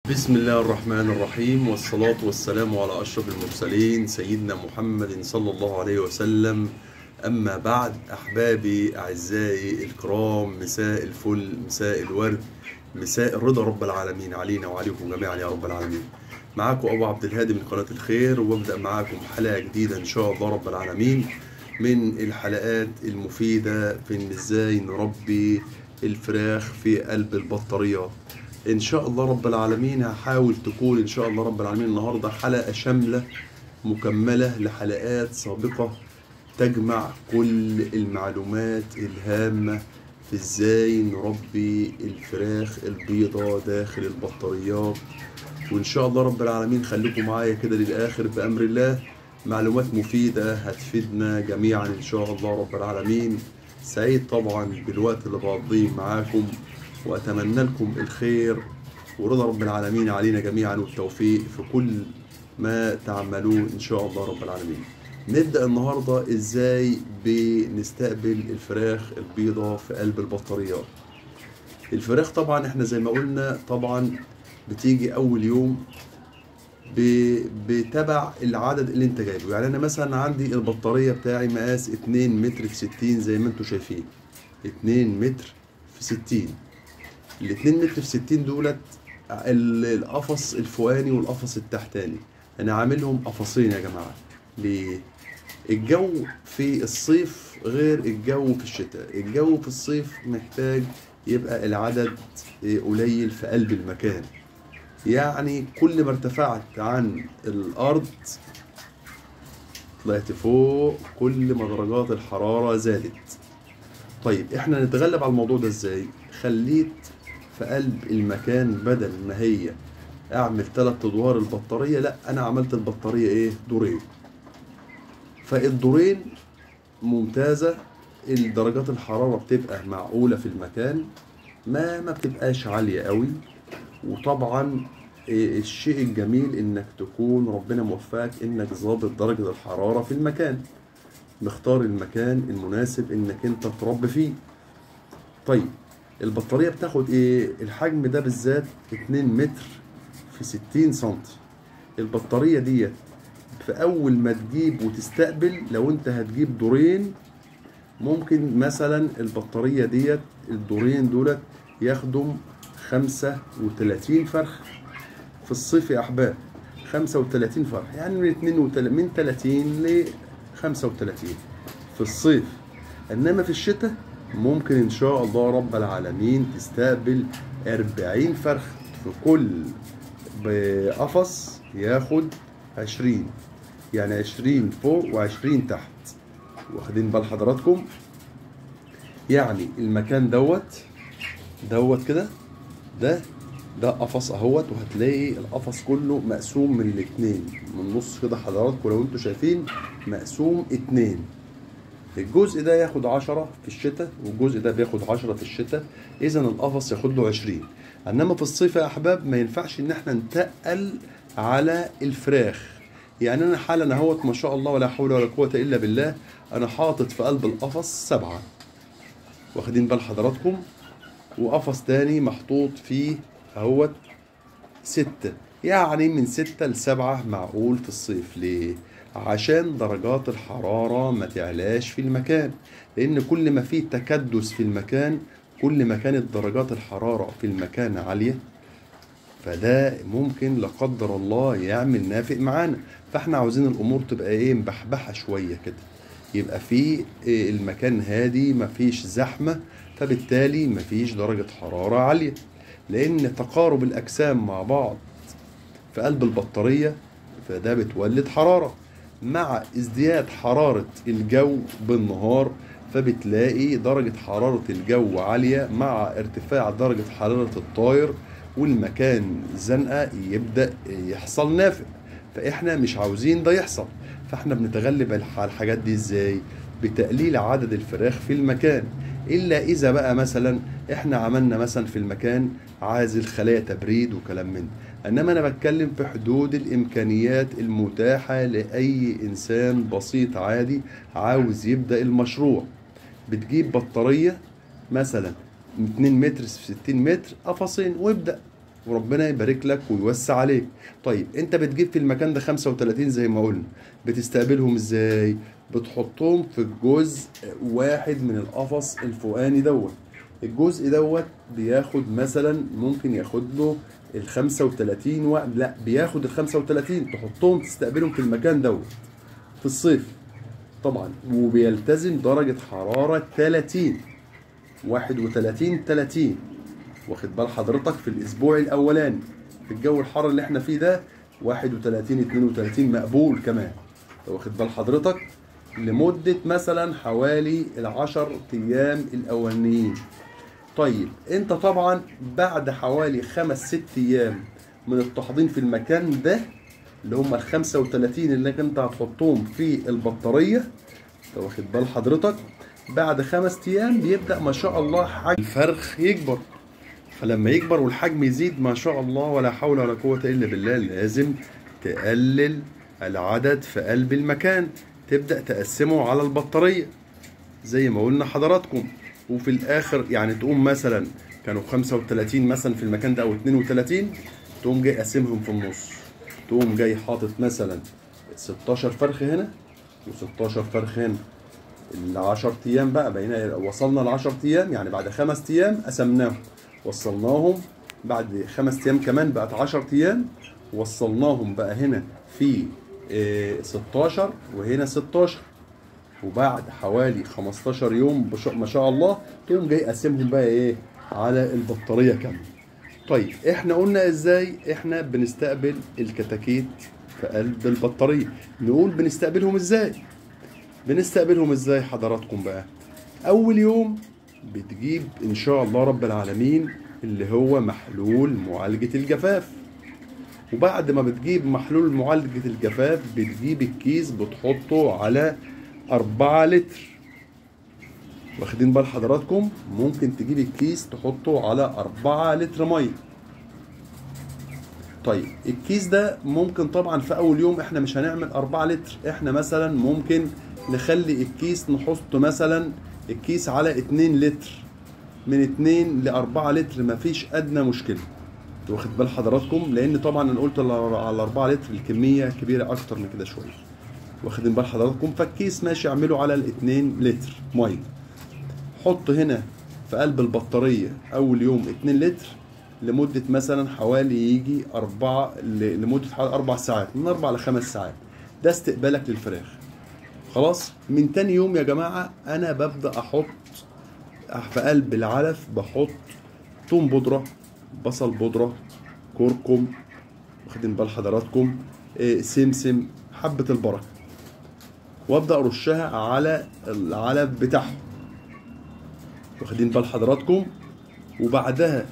بسم الله الرحمن الرحيم، والصلاة والسلام على أشرف المرسلين سيدنا محمد صلى الله عليه وسلم. أما بعد، أحبابي أعزائي الكرام، مساء الفل، مساء الورد، مساء الرضا رب العالمين علينا وعليكم جميعا يا رب العالمين. معاكم أبو عبد الهادي من قناة الخير، وببدأ معاكم حلقة جديدة إن شاء الله رب العالمين من الحلقات المفيدة في إن إزاي نربي الفراخ في قلب البطاريات. ان شاء الله رب العالمين هحاول تكون ان شاء الله رب العالمين النهارده حلقه شامله مكمله لحلقات سابقه، تجمع كل المعلومات الهامه في ازاي نربي الفراخ البيضاء داخل البطاريات. وان شاء الله رب العالمين خليكم معايا كده للاخر بامر الله، معلومات مفيده هتفيدنا جميعا ان شاء الله رب العالمين. سعيد طبعا بالوقت اللي بقضيه معاكم، وأتمنى لكم الخير ورضا رب العالمين علينا جميعا والتوفيق في كل ما تعملون إن شاء الله رب العالمين. نبدأ النهاردة إزاي بنستقبل الفراخ البيضاء في قلب البطاريات. الفراخ طبعا احنا زي ما قلنا طبعا بتيجي أول يوم بتبع العدد اللي انت جايبه. يعني أنا مثلا عندي البطارية بتاعي مقاس 2 متر في 60 زي ما انتوا شايفين، 2 متر في 60. الاتنين متر في 60 دولت القفص الفوقاني والقفص التحتاني، انا عاملهم قفصين يا جماعه. ليه؟ الجو في الصيف غير الجو في الشتاء. الجو في الصيف محتاج يبقى العدد قليل في قلب المكان، يعني كل ما ارتفعت عن الارض طلعت فوق كل ما درجات الحراره زادت. طيب احنا نتغلب على الموضوع ده ازاي؟ خليت في قلب المكان بدل ما هي اعمل 3 ادوار البطارية، لا انا عملت البطارية دورين. فالدورين ممتازة، درجات الحرارة بتبقى معقولة في المكان، ما بتبقاش عالية قوي. وطبعا الشيء الجميل انك تكون ربنا موفقك انك ظابط درجة الحرارة في المكان، مختار المكان المناسب انك انت تربي فيه. طيب البطارية بتاخد الحجم ده بالذات 2 متر في 60 سنتي. البطارية ديت في اول ما تجيب وتستقبل، لو انت هتجيب دورين ممكن مثلا البطارية ديت الدورين دولت ياخدوا 35 فرخ في الصيف يا احباب. 35 فرخ يعني من 30 ل 35 في الصيف. انما في الشتاء ممكن ان شاء الله رب العالمين تستقبل 40 فرخ في كل قفص ياخد 20، يعني 20 فوق و20 تحت. واخدين بال حضراتكم؟ يعني المكان دوت كده، ده قفص اهوت، وهتلاقي القفص كله مقسوم من الاتنين من النص كده حضراتكم لو انتوا شايفين مقسوم 2. الجزء ده ياخد 10 في الشتاء والجزء ده بياخد 10 في الشتاء، اذا القفص ياخد له 20. انما في الصيف يا احباب ما ينفعش ان احنا نتقل على الفراخ. يعني انا حالا اهوت ما شاء الله ولا حول ولا قوه الا بالله، انا حاطط في قلب القفص 7، واخدين بال حضراتكم؟ وقفص تاني محطوط فيه اهوت 6، يعني من 6 ل7 معقول في الصيف. ليه؟ عشان درجات الحرارة ما تعلاش في المكان، لأن كل ما فيه تكدس في المكان كل ما كانت درجات الحرارة في المكان عالية، فده ممكن لا قدر الله يعمل نافق معانا. فاحنا عاوزين الأمور تبقى مبحبحة شوية كده، يبقى فيه المكان هادي مفيش زحمة، فبالتالي مفيش درجة حرارة عالية. لأن تقارب الأجسام مع بعض في قلب البطارية فده بتولد حرارة، مع ازدياد حرارة الجو بالنهار فبتلاقي درجة حرارة الجو عالية، مع ارتفاع درجة حرارة الطاير والمكان زنقة يبدأ يحصل نافق. فاحنا مش عاوزين ده يحصل، فاحنا بنتغلب على الحاجات دي ازاي؟ بتقليل عدد الفراخ في المكان. الا اذا بقى مثلا احنا عملنا مثلا في المكان عازل خلايا تبريد وكلام من ده. انما انا بتكلم في حدود الامكانيات المتاحة لاي انسان بسيط عادي عاوز يبدأ المشروع. بتجيب بطارية مثلا 2 متر في 60 متر قفصين وابدأ، وربنا يبارك لك ويوسع عليك. طيب انت بتجيب في المكان ده 35 زي ما قلنا، بتستقبلهم ازاي؟ بتحطهم في الجزء واحد من القفص الفوقاني دوت. الجزء دوت بياخد مثلا، ممكن ياخد له ال 35 لا بياخد ال 35 تحطهم تستقبلهم في المكان دوت في الصيف طبعا، وبيلتزم درجة حرارة 30 31 30. واخد بال حضرتك؟ في الاسبوع الاولاني في الجو الحار اللي احنا فيه ده 31 32 مقبول كمان. واخد بال حضرتك؟ لمدة مثلا حوالي ال10 ايام الاولانيين. طيب انت طبعا بعد حوالي 5-6 ايام من التحضير في المكان ده اللي هم ال 35 اللي انت هتحطهم في البطارية، واخد بال حضرتك؟ بعد 5 ايام بيبدأ ما شاء الله حجم الفرخ يكبر. فلما يكبر والحجم يزيد ما شاء الله ولا حول ولا قوة إلا بالله، لازم تقلل العدد في قلب المكان، تبدأ تقسمه على البطارية زي ما قلنا حضراتكم. وفي الآخر يعني تقوم مثلا كانوا 35 مثلا في المكان ده أو 32، تقوم جاي قاسمهم في النص، تقوم جاي حاطط مثلا 16 فرخ هنا و16 فرخ هنا. ال10 أيام بقى بقينا وصلنا ل10 أيام، يعني بعد 5 أيام قسمناهم وصلناهم، بعد 5 ايام كمان بقت 10 ايام وصلناهم بقى هنا في 16 وهنا 16. وبعد حوالي 15 يوم ما شاء الله تقوم جاي قاسمهم بقى ايه على البطاريه كامله. طيب احنا قلنا ازاي احنا بنستقبل الكتاكيت في قلب البطاريه. نقول بنستقبلهم ازاي. بنستقبلهم ازاي حضراتكم بقى؟ اول يوم بتجيب ان شاء الله رب العالمين اللي هو محلول معالجة الجفاف. وبعد ما بتجيب محلول معالجة الجفاف بتجيب الكيس بتحطه على 4 لتر. واخدين بال حضراتكم؟ ممكن تجيب الكيس تحطه على 4 لتر مية. طيب الكيس ده ممكن طبعا في اول يوم احنا مش هنعمل 4 لتر، احنا مثلا ممكن نخلي الكيس نحط مثلا الكيس على 2 لتر، من 2 ل4 لتر مفيش ادنى مشكله. واخد بال حضراتكم؟ لان طبعا انا قلت على 4 لتر الكميه كبيره اكتر من كده شويه. واخدين بال حضراتكم؟ فالكيس ماشي اعمله على ال2 لتر ميه. حط هنا في قلب البطاريه اول يوم 2 لتر لمده مثلا حوالي يجي لمده حوالي 4 ساعات، من 4 ل5 ساعات. ده استقبالك للفراخ. خلاص. من تاني يوم يا جماعه انا ببدا احط في قلب العلف، بحط ثوم بودره، بصل بودره، كركم، واخدين بال حضراتكم؟ سمسم، حبه البركه، وابدا ارشها على العلف بتاعهم. واخدين بال حضراتكم؟ وبعدها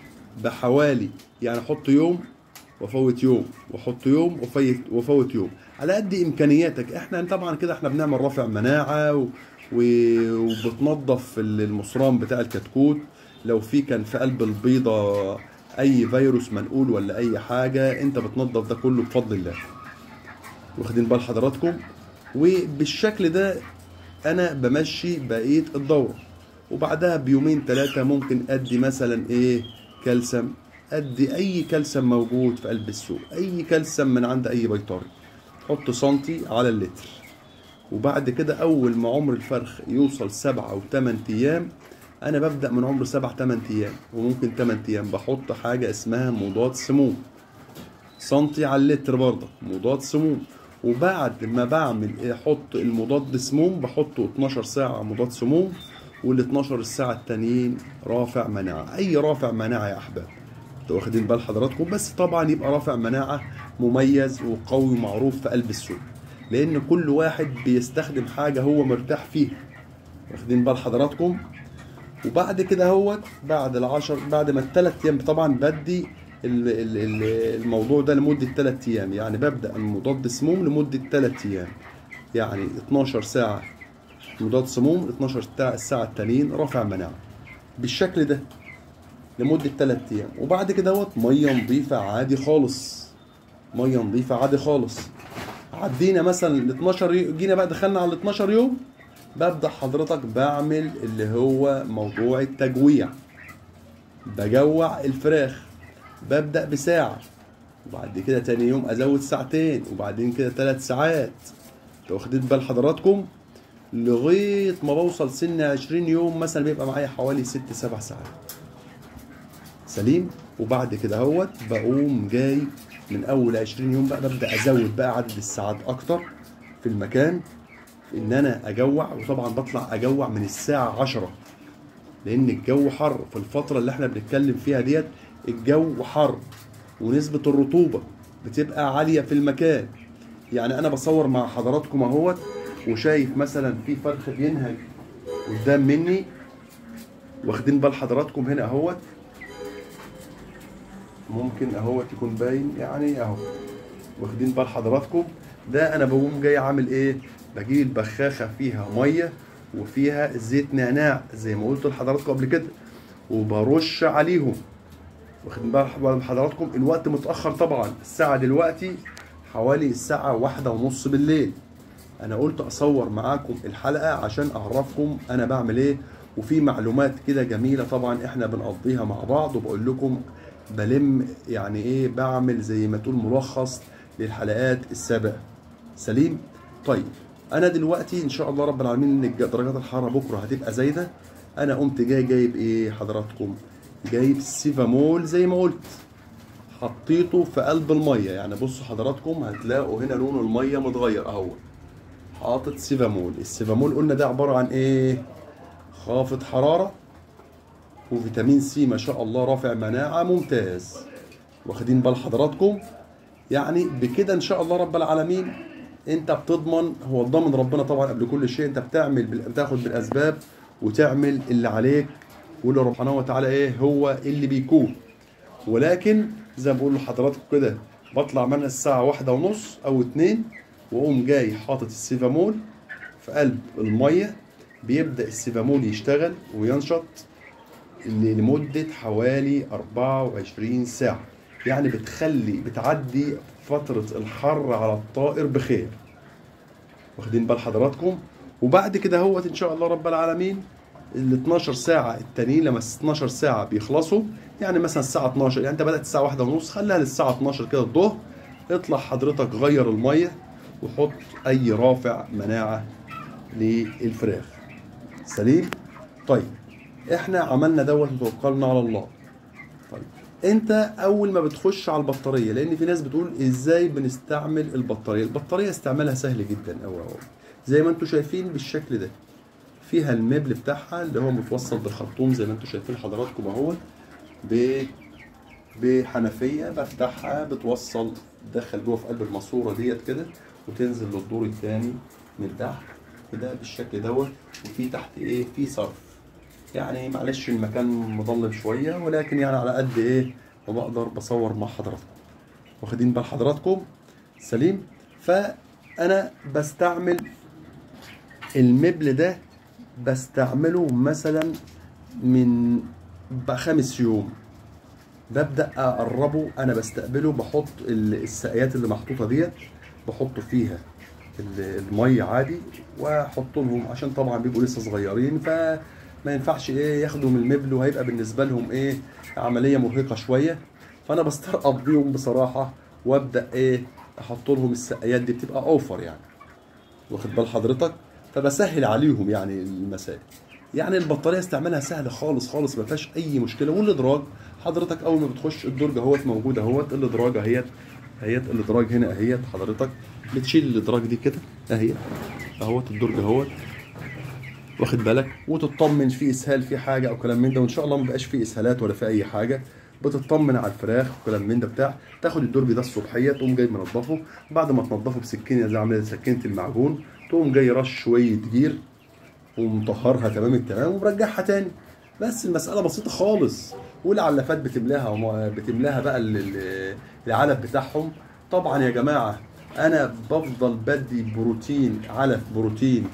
بحوالي يعني احط يوم وافوت يوم واحط يوم وافوت يوم على قد امكانياتك. احنا طبعا كده احنا بنعمل رافع مناعه وبتنظف المصران بتاع الكتكوت لو في كان في قلب البيضه اي فيروس منقول ولا اي حاجه، انت بتنظف ده كله بفضل الله. واخدين بال حضراتكم؟ وبالشكل ده انا بمشي بقيه الدوره. وبعدها بيومين 3 ممكن ادي مثلا ايه كالسيوم، ادي اي كالسيوم موجود في قلب السوق، اي كالسيوم من عند اي بيطري، حط سنتي على اللتر. وبعد كده اول ما عمر الفرخ يوصل 7 و8 ايام، انا ببدأ من عمر 7-8 ايام وممكن 8 ايام بحط حاجة اسمها مضاد سموم، سنتي على اللتر برضه مضاد سموم. وبعد ما بعمل احط المضاد سموم بحطه 12 ساعة مضاد سموم، وال 12 ساعة التانيين رافع مناعة، اي رافع مناعة يا احباب. واخدين بال حضراتكم؟ بس طبعا يبقى رافع مناعة مميز وقوي ومعروف في قلب السوق، لان كل واحد بيستخدم حاجة هو مرتاح فيها. واخدين بال حضراتكم؟ وبعد كده هو بعد بعد ما ال3 ايام طبعا بدي الموضوع ده لمدة 3 ايام، يعني ببدأ المضاد سموم لمدة 3 ايام، يعني 12 ساعة مضاد سموم، 12 ساعة التانيين رافع مناعة، بالشكل ده لمدة 3 ايام. وبعد كده مية نظيفة عادي خالص، مية نظيفة عادي خالص. عدينا مثلا ال 12 جينا بقى دخلنا على ال 12 يوم، ببدأ حضرتك بعمل اللي هو موضوع التجويع، بجوع الفراخ. ببدأ بساعة، وبعد كده تاني يوم ازود ساعتين، وبعدين كده 3 ساعات. واخدين بال حضراتكم؟ لغاية ما بوصل سن 20 يوم مثلا بيبقى معايا حوالي 6-7 ساعات. سليم. وبعد كده هوت بقوم جاي من اول 20 يوم بقى ببدأ ازود بقى عدد الساعات اكتر في المكان، في ان انا اجوع. وطبعا بطلع اجوع من الساعة 10، لان الجو حر في الفترة اللي احنا بنتكلم فيها ديت. الجو حر ونسبة الرطوبة بتبقى عالية في المكان. يعني انا بصور مع حضراتكم اهوت، وشايف مثلا في فرخ بينهج قدام مني. واخدين بال حضراتكم هنا اهوت، ممكن اهوت يكون باين يعني اهو. واخدين بال حضراتكم؟ ده انا بقوم جاي عامل ايه؟ بجيب البخاخه فيها ميه وفيها زيت نعناع زي ما قلت لحضراتكم قبل كده، وبرش عليهم. واخدين بال حضراتكم؟ الوقت متاخر طبعا، الساعه دلوقتي حوالي الساعه 1:30 بالليل. انا قلت اصور معاكم الحلقه عشان اعرفكم انا بعمل ايه، وفي معلومات كده جميله طبعا احنا بنقضيها مع بعض، وبقول لكم بلم يعني ايه، بعمل زي ما تقول ملخص للحلقات السابقه. سليم. طيب انا دلوقتي ان شاء الله رب العالمين ان درجات الحراره بكره هتبقى زايده. انا قمت جايب ايه حضراتكم؟ جايب سيفامول زي ما قلت، حطيته في قلب الميه. يعني بصوا حضراتكم هتلاقوا هنا لون الميه متغير اهو. حاطط سيفامول. السيفامول قلنا ده عباره عن ايه؟ خافض حراره وفيتامين سي ما شاء الله، رافع مناعه ممتاز. واخدين بال حضراتكم؟ يعني بكده ان شاء الله رب العالمين انت بتضمن، هو الضامن ربنا طبعا قبل كل شيء. انت بتاخد بالاسباب وتعمل اللي عليك، واللي ربنا سبحانه وتعالى ايه هو اللي بيكون. ولكن زي ما بقول لحضراتكم كده، بطلع من الساعه 1:30 او 2، واقوم جاي حاطط السيفامول في قلب الميه. بيبدأ السيفامول يشتغل وينشط لمدة حوالي 24 ساعة. يعني بتعدي فترة الحر على الطائر بخير. واخدين بال حضراتكم؟ وبعد كده هوت ان شاء الله رب العالمين ال 12 ساعة التانيين لما 12 ساعة بيخلصوا، يعني مثلا الساعة 12، يعني انت بدأت الساعة 1:30 خليها للساعة 12 كده الظهر. اطلع حضرتك غير المية وحط اي رافع مناعة للفراخ. سليم. طيب احنا عملنا دوت وتوكلنا على الله. طيب انت اول ما بتخش على البطاريه، لان في ناس بتقول ازاي بنستعمل البطاريه. البطاريه استعمالها سهل جدا أوي زي ما انتم شايفين بالشكل ده. فيها المبل بتاعها اللي هو متوصل بالخرطوم زي ما انتم شايفين حضراتكم اهو، بحنفيه بفتحها بتوصل، تدخل جوه في قلب الماسوره ديت كده، وتنزل للدور الثاني من تحت كده بالشكل دوت. وفي تحت ايه؟ في صرف. يعني معلش المكان مظلم شويه، ولكن يعني على قد ايه ما بقدر بصور مع حضراتكم. واخدين بال حضراتكم؟ سليم. فانا بستعمل المبل ده، بستعمله مثلا من 5 يوم. ببدأ أقربه، أنا بستقبله، بحط السقايات اللي محطوطة ديت، بحط فيها المية عادي، وأحط لهم عشان طبعا بيبقوا لسه صغيرين، فما ينفعش إيه ياخدوا من المبل، وهيبقى بالنسبة لهم إيه عملية مرهقة شوية. فأنا بسترقب بيهم بصراحة، وأبدأ إيه أحط لهم السقايات دي، بتبقى أوفر يعني. واخد بال حضرتك؟ فبسهل عليهم يعني المسائل. يعني البطاريه استعمالها سهل خالص خالص، ما فيهاش اي مشكله. والادراج حضرتك اول ما بتخش الدرج اهوت موجود اهوت، الادراج اهيت الادراج هنا اهيت. حضرتك بتشيل الادراج دي كده اهيت اهوت، الدرج اهوت. واخد بالك؟ وتطمن في اسهال في حاجه او كلام من ده، وان شاء الله ما بقاش في اسهالات ولا في اي حاجه. بتطمن على الفراخ وكلام من ده بتاع. تاخد الدرج ده الصبحيه، تقوم جاي منضفه. بعد ما تنضفه بسكينه زي عامله سكينه المعجون، تقوم جاي رش شويه جير ومطهرها تمام التمام، ومرجعها تاني. بس المسألة بسيطة خالص. والعلافات بتملاها بقى العلف بتاعهم. طبعا يا جماعة أنا بفضل بدي بروتين، علف بروتين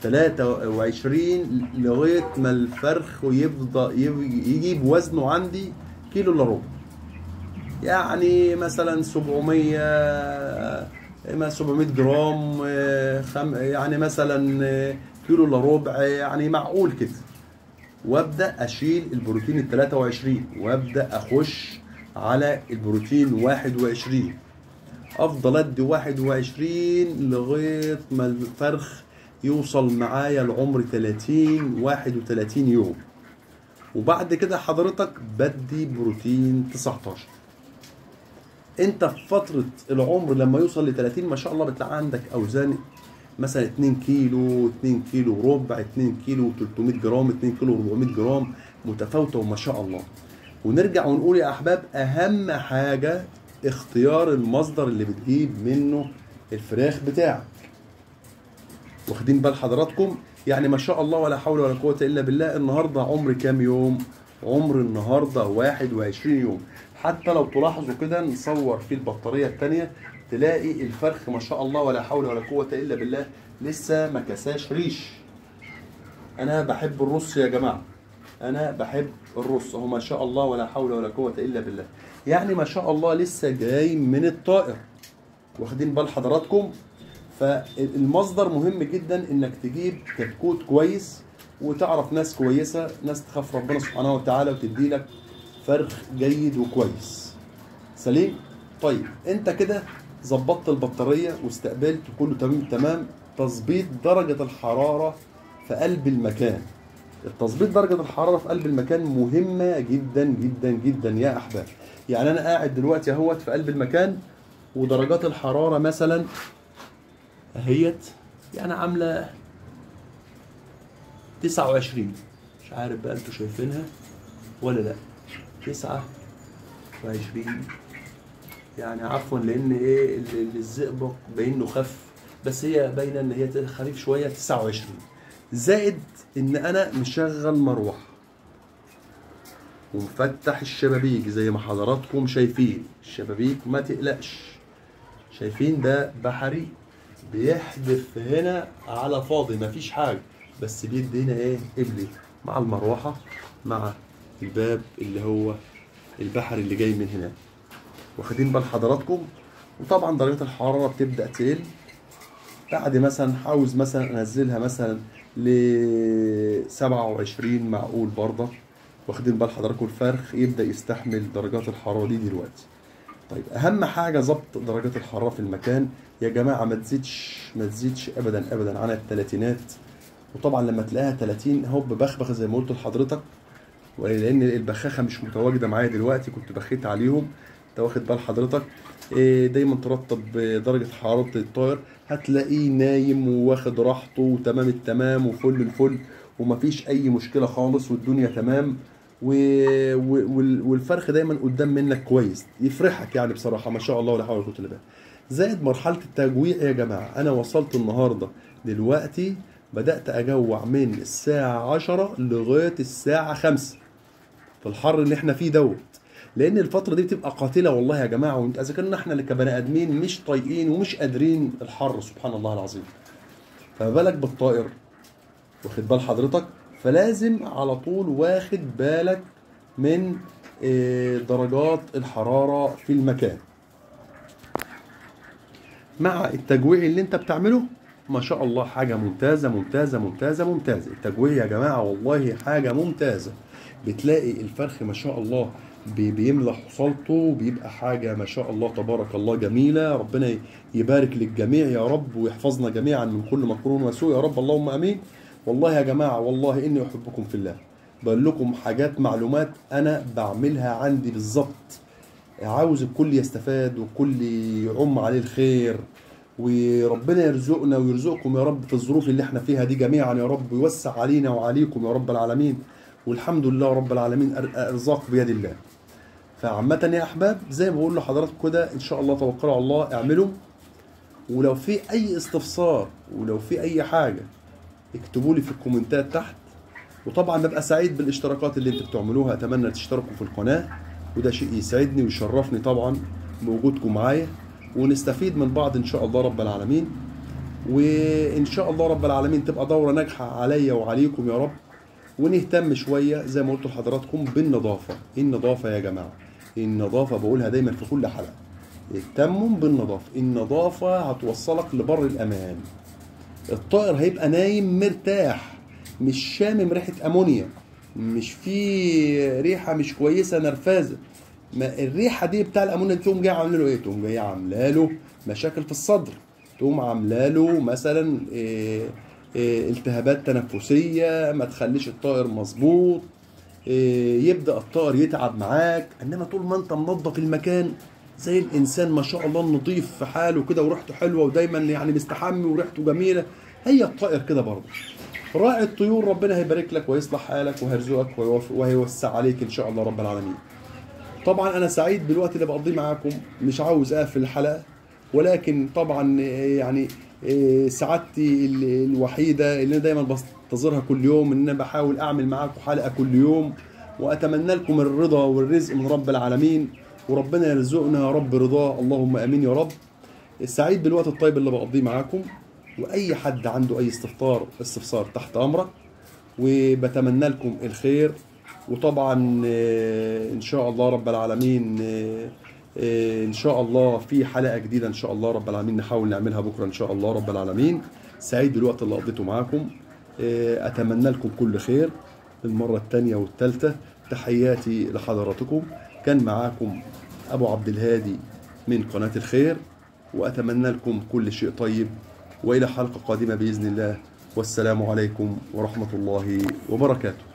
23 لغاية ما الفرخ يفضل يجيب وزنه عندي كيلو إلا ربع. يعني مثلا 700 جرام، يعني مثلا كيلو الا ربع، يعني معقول كده. وابدا اشيل البروتين ال 23، وابدا اخش على البروتين 21. افضل ادي 21 لغايه ما الفرخ يوصل معايا لعمر 31 يوم، وبعد كده حضرتك بدي بروتين 19. انت في فتره العمر لما يوصل ل 30 ما شاء الله بتلاقي عندك اوزان مثلا 2 كيلو، 2 كيلو وربع، 2 كيلو 300 جرام، 2 كيلو 400 جرام، متفاوته وما شاء الله. ونرجع ونقول يا احباب، اهم حاجه اختيار المصدر اللي بتجيب منه الفراخ بتاعك. واخدين بال حضراتكم؟ يعني ما شاء الله ولا حول ولا قوه الا بالله. النهارده عمر كام يوم؟ عمر النهارده 21 يوم. حتى لو تلاحظوا كده نصور في البطاريه الثانيه تلاقي الفرخ ما شاء الله ولا حول ولا قوه الا بالله لسه ما كساش ريش. انا بحب الرص يا جماعه، انا بحب الرص اهو ما شاء الله ولا حول ولا قوه الا بالله. يعني ما شاء الله لسه جاي من الطائر. واخدين بال حضراتكم؟ فالمصدر مهم جدا انك تجيب كتكوت كويس، وتعرف ناس كويسه، ناس تخاف ربنا سبحانه وتعالى وتدي لك فرخ جيد وكويس سليم. طيب انت كده ظبطت البطاريه واستقبلت كله تمام. تظبيط درجه الحراره في قلب المكان. التظبيط درجه الحراره في قلب المكان مهمه جدا جدا جدا يا احباب. يعني انا قاعد دلوقتي اهوت في قلب المكان، ودرجات الحراره مثلا اهيت يعني عامله 29، مش عارف بقى انتوا شايفينها ولا لا. 29 يعني عفوا، لان ايه الزئبق باين له خف، بس هي باينه ان هي خفيف شويه. 29 زائد ان انا مشغل مروحه ومفتح الشبابيك زي ما حضراتكم شايفين. الشبابيك ما تقلقش، شايفين ده بحري بيحدف هنا على فاضي مفيش حاجه، بس بيدي هنا ايه قبلي مع المروحه مع الباب اللي هو البحري اللي جاي من هنا. واخدين بال حضراتكم؟ وطبعا درجه الحراره بتبدا تقل بعد مثلا عاوز مثلا انزلها مثلا ل 27 معقول برضه. واخدين بال حضراتكم؟ الفرخ يبدا يستحمل درجات الحراره دي دلوقتي. طيب اهم حاجه ضبط درجات الحراره في المكان يا جماعه. ما تزيدش ابدا ابدا عن الثلاثينات. وطبعا لما تلاقيها 30 هوب ببخبخ زي ما قلت لحضرتك، ولان البخاخه مش متواجده معايا دلوقتي كنت بخيت عليهم. انت واخد بال حضرتك؟ دايما ترطب درجه حراره الطائر، هتلاقيه نايم وواخد راحته وتمام التمام وفل الفل ومفيش اي مشكله خالص والدنيا تمام. والفرخ دايما قدام منك كويس يفرحك يعني بصراحه ما شاء الله ولا حول ولا قوه الا بالله. زائد مرحله التجويع يا جماعه. انا وصلت النهارده دلوقتي بدات اجوع من الساعه 10 لغايه الساعه 5 في الحر اللي احنا فيه دوت، لان الفتره دي بتبقى قاتله والله يا جماعه. وانت اذا كنا احنا اللي كبني ادمين مش طايقين ومش قادرين الحر سبحان الله العظيم، فما بالك بالطائر. واخد بال حضرتك؟ فلازم على طول واخد بالك من درجات الحراره في المكان مع التجويع اللي انت بتعمله. ما شاء الله حاجه ممتازه ممتازه ممتازه ممتازه. التجويع يا جماعه والله حاجه ممتازه. بتلاقي الفرخ ما شاء الله بيملى حصالته وبيبقى حاجه ما شاء الله تبارك الله جميله. ربنا يبارك للجميع يا رب ويحفظنا جميعا من كل مكروه وسوء يا رب اللهم امين. والله يا جماعه والله اني احبكم في الله. بقول لكم حاجات معلومات انا بعملها عندي بالظبط، عاوز الكل يستفاد والكل يعم عليه الخير، وربنا يرزقنا ويرزقكم يا رب في الظروف اللي احنا فيها دي جميعا يا رب، ويوسع علينا وعليكم يا رب العالمين. والحمد لله رب العالمين ارزاق بيد الله. فعامة يا احباب زي ما بقول لحضراتكم كده ان شاء الله توكلوا على الله اعملوا. ولو في اي استفسار ولو في اي حاجة اكتبوا لي في الكومنتات تحت. وطبعا ببقى سعيد بالاشتراكات اللي انتوا بتعملوها، اتمنى تشتركوا في القناة وده شيء يسعدني ويشرفني طبعا بوجودكم معايا، ونستفيد من بعض ان شاء الله رب العالمين. وان شاء الله رب العالمين تبقى دورة ناجحة عليا وعليكم يا رب. ونهتم شوية زي ما قلت لحضراتكم بالنظافة. النظافة يا جماعة، النظافة بقولها دايما في كل حلقة، اهتموا بالنظافة. النظافة هتوصلك لبر الأمان. الطائر هيبقى نايم مرتاح، مش شامم ريحة أمونيا، مش في ريحة مش كويسة نرفازة، ما الريحه دي بتاع الامونيا دي تقوم جايه عامله له ايه؟ تقوم جايه عامله له مشاكل في الصدر، تقوم عامله له مثلا التهابات تنفسيه، ما تخليش الطائر مظبوط، يبدا الطائر يتعب معاك. انما طول ما انت منظف المكان زي الانسان ما شاء الله نظيف في حاله كده وريحته حلوه ودايما يعني مستحمي وريحته جميله، هي الطائر كده برضه. راعي الطيور ربنا هيبارك لك ويصلح حالك وهيرزقك وهيوسع عليك ان شاء الله رب العالمين. طبعا انا سعيد بالوقت اللي بقضيه معاكم، مش عاوز اقفل الحلقه، ولكن طبعا يعني سعادتي الوحيده اللي انا دايما بنتظرها كل يوم ان انا بحاول اعمل معاكم حلقه كل يوم، واتمنى لكم الرضا والرزق من رب العالمين، وربنا يرزقنا يا رب رضاه، اللهم امين يا رب. سعيد بالوقت الطيب اللي بقضيه معاكم، واي حد عنده اي استفسار تحت امرك، وبتمنى لكم الخير. وطبعا ان شاء الله رب العالمين ان شاء الله في حلقة جديدة ان شاء الله رب العالمين نحاول نعملها بكرة ان شاء الله رب العالمين. سعيد بالوقت اللي قضيته معاكم، اتمنى لكم كل خير المرة الثانية والثالثة. تحياتي لحضراتكم، كان معاكم ابو عبد الهادي من قناة الخير، واتمنى لكم كل شيء طيب، والى حلقة قادمة باذن الله، والسلام عليكم ورحمة الله وبركاته.